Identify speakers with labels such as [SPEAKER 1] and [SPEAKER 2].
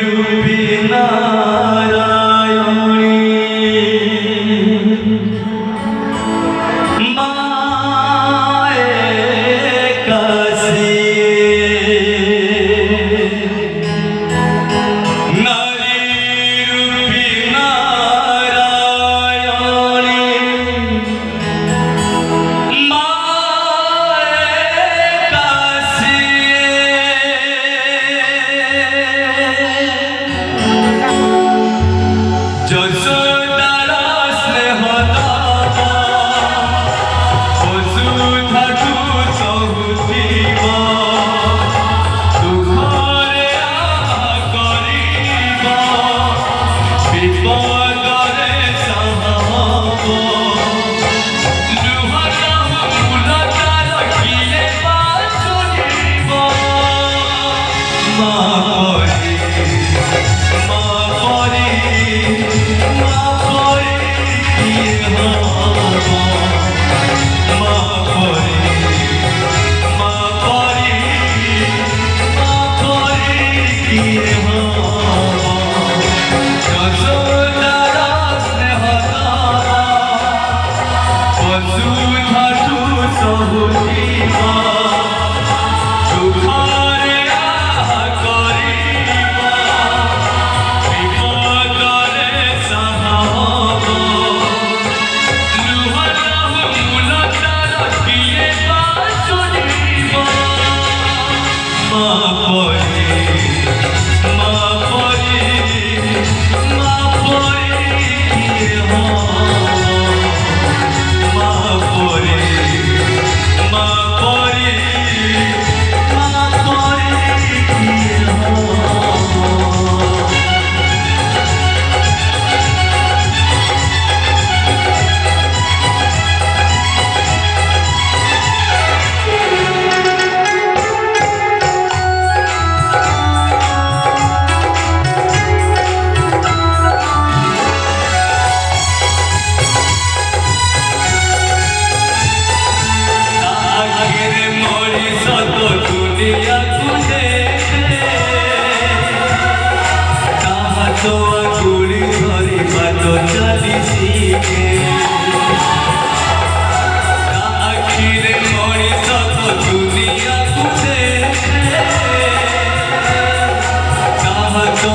[SPEAKER 1] রূপী নারায়ণী মায়ের কাছে নারী রূপী নারায়ণী মায়ের কাছে যশোদার স্নেহ দাতা বসুধাটু সহুথিব দুঃখরে করিব বিপদরে সাহব লুহর ফুলতার কিয়ে বাঁচুনিব মা পরি মা পরি কিয়ে হব মা পরি মা পরি মা পরি কিয়ে হব যশোদার স্নেহ দ্বারা বসুধাটু সহুথিব দুঃখরে করিব বিপদরে সাহব লুহর ফুলতার কিয়ে বাঁচুনিব মা পরি মা পরি মা পরি কিয়ে হব মা পরি মা পরি মা পরি কিয়ে হব আখের মরি শত দুনিয়া খুঁজে তাহা তো আগুড়ি ধরি বাত চালি শিখে আখির মরি শত দুনিয়া খুঁজে তাহা তো